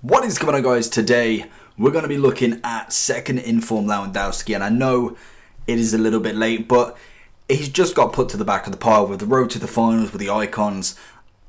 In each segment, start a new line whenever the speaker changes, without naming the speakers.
What is going on, guys? Today we're going to be looking at second inform Lewandowski, and I know it is a little bit late, but he's just got put to the back of the pile with the road to the finals with the icons.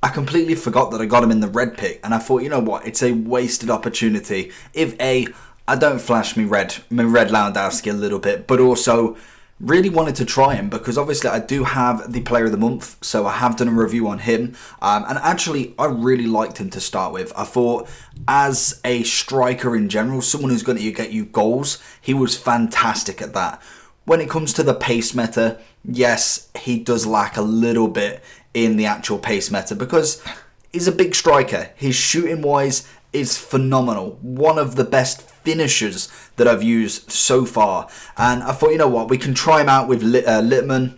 I completely forgot that I got him in the red pick, and I thought, you know what, it's a wasted opportunity if I don't flash my red Lewandowski a little bit, but also really wanted to try him because obviously I do have the player of the month, so I have done a review on him, and actually I really liked him to start with. I thought as a striker in general, someone who's going to get you goals, he was fantastic at that. When it comes to the pace meta, yes, he does lack a little bit in the actual pace meta because he's a big striker. His shooting wise is phenomenal. One of the best finishers that I've used so far. And I thought, you know what, we can try him out with Littman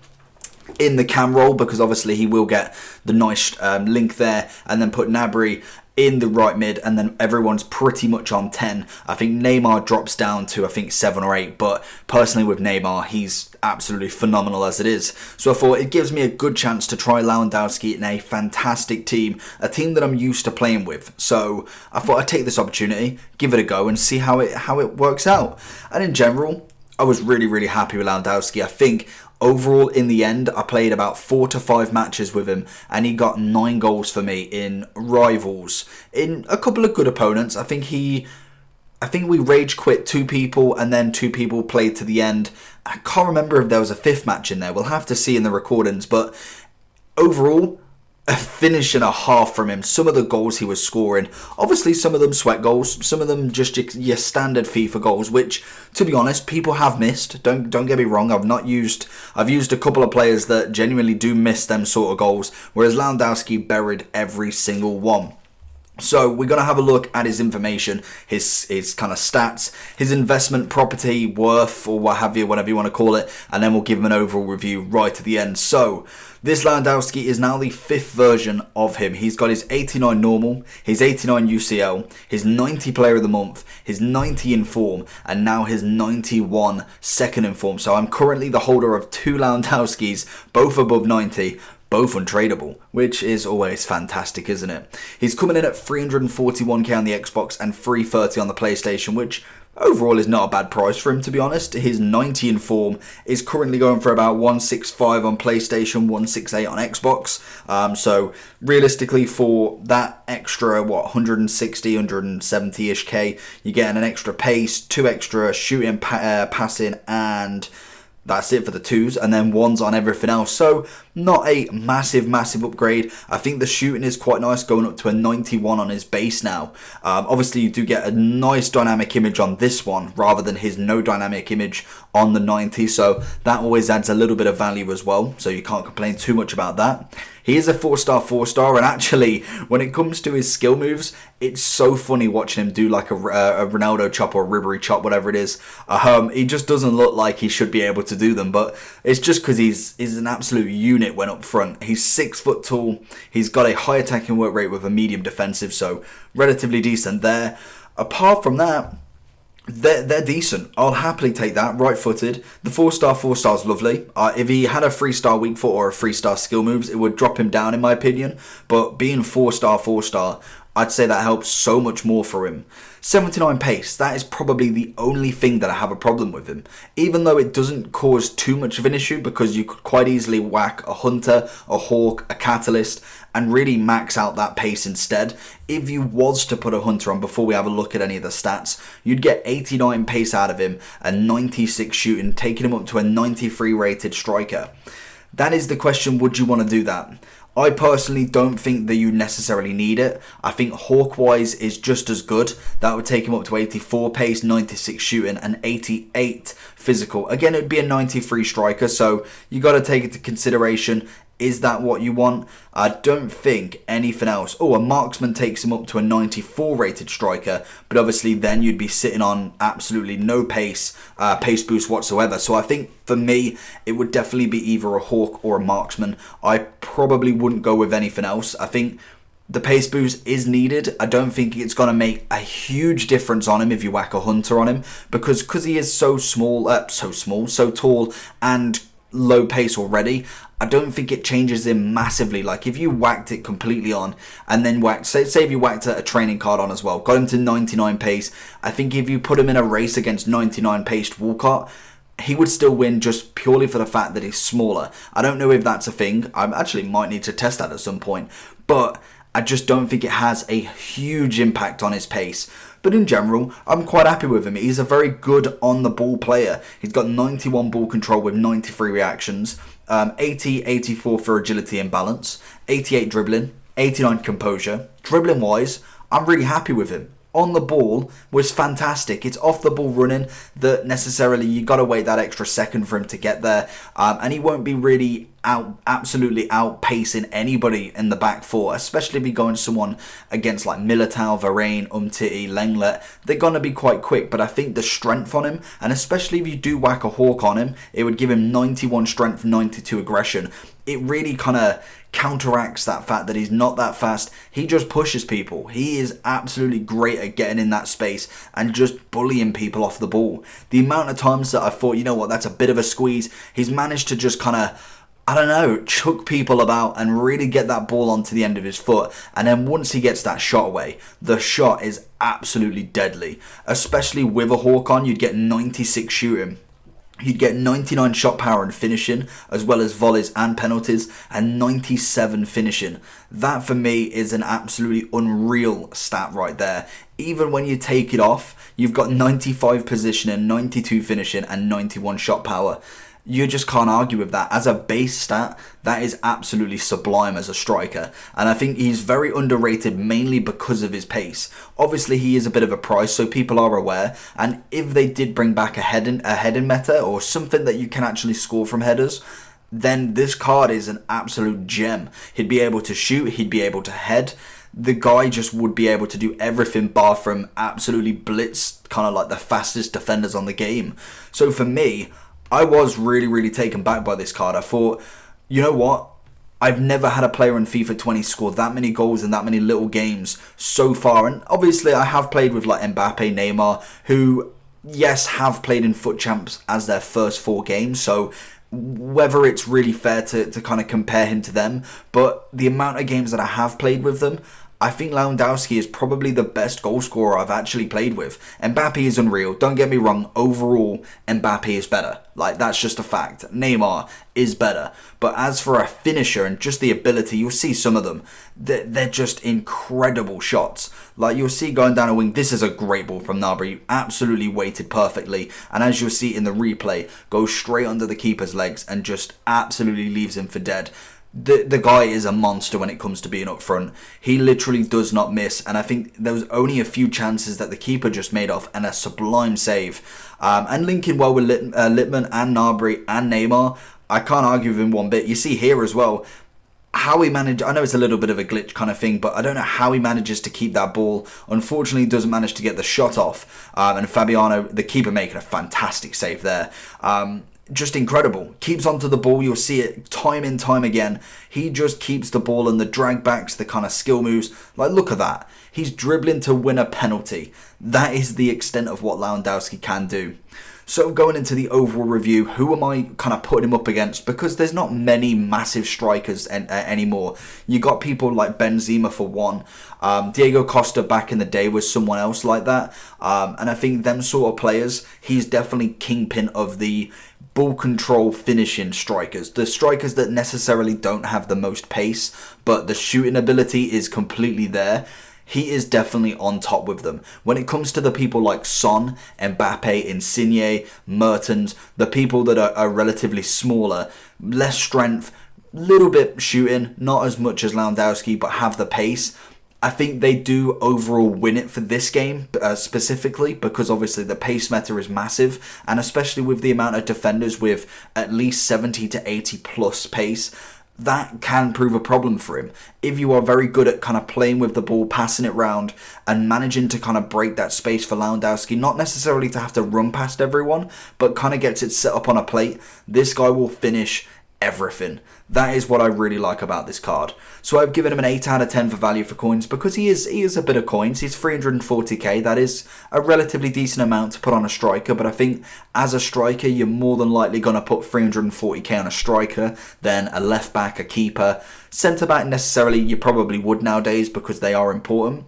in the cam role because obviously he will get the nice link there, and then put Gnabry in the right mid, and then everyone's pretty much on 10. I think Neymar drops down to, I think, 7 or 8, but personally with Neymar, he's absolutely phenomenal as it is. So I thought it gives me a good chance to try Lewandowski in a fantastic team, a team that I'm used to playing with. So I thought I'd take this opportunity, give it a go, and see how it works out. And in general, I was really happy with Lewandowski. I think overall, in the end, I played about 4 to 5 matches with him, and he got 9 goals for me in rivals. In a couple of good opponents, I think we rage quit 2 people, and then 2 people played to the end. I can't remember if there was a 5th match in there. We'll have to see in the recordings, but overall, a finish and a half from him. Some of the goals he was scoring, obviously some of them sweat goals, some of them just your standard FIFA goals, which, to be honest, people have missed. Don't get me wrong. I've used a couple of players that genuinely do miss them sort of goals, whereas Lewandowski buried every single one. So we're going to have a look at his information, his kind of stats, his investment property worth, or what have you, whatever you want to call it, and then we'll give him an overall review right at the end. So this Lewandowski is now the 5th version of him. He's got his 89 normal, his 89 UCL, his 90 player of the month, his 90 in form, and now his 91 second in form. So I'm currently the holder of 2 Lewandowskis, both above 90. Both untradeable, which is always fantastic, isn't it? He's coming in at 341k on the Xbox and 330 on the PlayStation, which overall is not a bad price for him, to be honest. His 90 in form is currently going for about 165 on PlayStation, 168 on Xbox. So realistically, for that extra 160, 170-ish k, you're getting an extra pace, 2 extra shooting, passing, and that's it for the 2s, and then 1s on everything else. So not a massive upgrade. I think the shooting is quite nice, going up to a 91 on his base now. Obviously you do get a nice dynamic image on this one rather than his no dynamic image on the 90, so that always adds a little bit of value as well, so you can't complain too much about that. He is a 4-star, and actually, when it comes to his skill moves, it's so funny watching him do like a Ronaldo chop or a Ribery chop, whatever it is. He just doesn't look like he should be able to do them, but it's just because he's an absolute unit when up front. He's 6 foot tall, he's got a high attacking work rate with a medium defensive, so relatively decent there. Apart from that, they're decent. I'll happily take that. Right-footed. The 4-star is lovely. If he had a 3-star weak foot or a 3-star skill moves, it would drop him down in my opinion. But being 4-star, I'd say that helps so much more for him. 79 pace, that is probably the only thing that I have a problem with him. Even though it doesn't cause too much of an issue because you could quite easily whack a Hunter, a Hawk, a Catalyst, and really max out that pace instead. If you was to put a Hunter on before we have a look at any of the stats, you'd get 89 pace out of him and 96 shooting, taking him up to a 93 rated striker. That is the question, would you want to do that? I personally don't think that you necessarily need it. I think Hawk-wise is just as good. That would take him up to 84 pace, 96 shooting, and 88 physical. Again, it would be a 93 striker, so you got to take it into consideration. Is that what you want? I don't think anything else. Oh, a marksman takes him up to a 94 rated striker, but obviously then you'd be sitting on absolutely no pace boost whatsoever. So I think for me, it would definitely be either a Hawk or a marksman. I probably wouldn't go with anything else. I think the pace boost is needed. I don't think it's going to make a huge difference on him if you whack a Hunter on him, because he is so tall, and low pace already, I don't think it changes him massively. Like if you whacked it completely on and then say if you whacked a training card on as well, got him to 99 pace, I think if you put him in a race against 99 paced Walcott, he would still win just purely for the fact that he's smaller. I don't know if that's a thing. I actually might need to test that at some point, but I just don't think it has a huge impact on his pace. But in general, I'm quite happy with him. He's a very good on-the-ball player. He's got 91 ball control with 93 reactions, 80, 84 for agility and balance, 88 dribbling, 89 composure. Dribbling-wise, I'm really happy with him. On the ball was fantastic. It's off the ball running that necessarily you got to wait that extra second for him to get there, and he won't be really absolutely outpacing anybody in the back four, especially if you're going someone against like Militao, Varane, Umtiti, Lenglet. They're going to be quite quick, but I think the strength on him, and especially if you do whack a hawk on him, it would give him 91 strength, 92 aggression. It really kind of counteracts that fact that he's not that fast. He just pushes people. He is absolutely great at getting in that space and just bullying people off the ball. The amount of times that I thought, you know what, that's a bit of a squeeze, he's managed to just kind of, I don't know, chuck people about and really get that ball onto the end of his foot. And then once he gets that shot away, the shot is absolutely deadly. Especially with a hawk on, you'd get 96 shooting. You'd get 99 shot power and finishing, as well as volleys and penalties, and 97 finishing. That for me is an absolutely unreal stat right there. Even when you take it off, you've got 95 positioning, 92 finishing, and 91 shot power. You just can't argue with that. As a base stat, that is absolutely sublime as a striker. And I think he's very underrated mainly because of his pace. Obviously, he is a bit of a price, so people are aware. And if they did bring back a heading meta or something that you can actually score from headers, then this card is an absolute gem. He'd be able to shoot, he'd be able to head. The guy just would be able to do everything bar from absolutely blitz, kind of like the fastest defenders on the game. So for me, I was really taken back by this card. I thought, you know what? I've never had a player in FIFA 20 score that many goals in that many little games so far. And obviously I have played with like Mbappe, Neymar, who, yes, have played in FUT Champs as their first 4 games. So whether it's really fair to kind of compare him to them. But the amount of games that I have played with them, I think Lewandowski is probably the best goal scorer I've actually played with. Mbappe is unreal. Don't get me wrong. Overall, Mbappe is better. Like, that's just a fact. Neymar is better. But as for a finisher and just the ability, you'll see some of them. They're just incredible shots. Like, you'll see going down a wing. This is a great ball from Gnabry. Absolutely weighted perfectly. And as you'll see in the replay, goes straight under the keeper's legs and just absolutely leaves him for dead. The guy is a monster when it comes to being up front. He literally does not miss, and I think there was only a few chances that the keeper just made off, and a sublime save. And linking well with Littman and Gnabry and Neymar, I can't argue with him one bit. You see here as well how he managed. I know it's a little bit of a glitch kind of thing, but I don't know how he manages to keep that ball. Unfortunately, he doesn't manage to get the shot off, and Fabiano, the keeper, making a fantastic save there. Just incredible. Keeps onto the ball. You'll see it time and time again. He just keeps the ball and the drag backs, the kind of skill moves. Like, look at that. He's dribbling to win a penalty. That is the extent of what Lewandowski can do. So going into the overall review, who am I kind of putting him up against? Because there's not many massive strikers anymore. You got people like Benzema for one. Diego Costa back in the day was someone else like that. And I think them sort of players, he's definitely kingpin of the ball control finishing strikers. The strikers that necessarily don't have the most pace, but the shooting ability is completely there. He is definitely on top with them. When it comes to the people like Son, Mbappe, Insigne, Mertens, the people that are relatively smaller, less strength, little bit shooting, not as much as Lewandowski, but have the pace, I think they do overall win it for this game specifically, because obviously the pace meta is massive, and especially with the amount of defenders with at least 70 to 80 plus pace, that can prove a problem for him. If you are very good at kind of playing with the ball, passing it round, and managing to kind of break that space for Lewandowski, not necessarily to have to run past everyone, but kind of gets it set up on a plate, this guy will finish everything. That is what I really like about this card. So I've given him an 8 out of 10 for value for coins because he is a bit of coins. He's 340k. That is a relatively decent amount to put on a striker, but I think as a striker you're more than likely going to put 340k on a striker than a left back, a keeper. Centre back necessarily you probably would nowadays because they are important.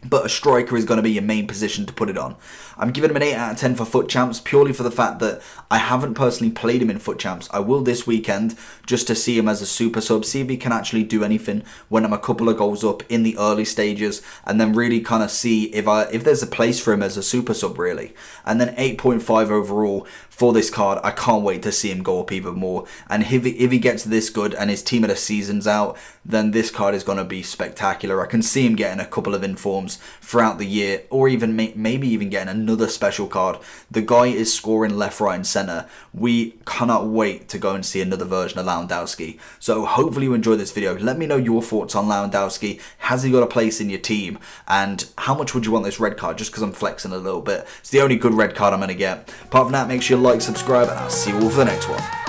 But a striker is going to be your main position to put it on. I'm giving him an 8 out of 10 for FUT Champs purely for the fact that I haven't personally played him in FUT Champs. I will this weekend just to see him as a super sub, see if he can actually do anything when I'm a couple of goals up in the early stages, and then really kind of see if there's a place for him as a super sub really. And then 8.5 overall for this card. I can't wait to see him go up even more. And if he gets this good and his team of the season's out, then this card is going to be spectacular. I can see him getting a couple of informs throughout the year, or even maybe even getting another special card. The guy is scoring left, right and centre. We cannot wait to go and see another version of Lewandowski. So hopefully you enjoyed this video. Let me know your thoughts on Lewandowski. Has he got a place in your team? And how much would you want this red card? Just because I'm flexing a little bit. It's the only good red card I'm going to get. Apart from that, make sure you like, subscribe, and I'll see you all for the next one.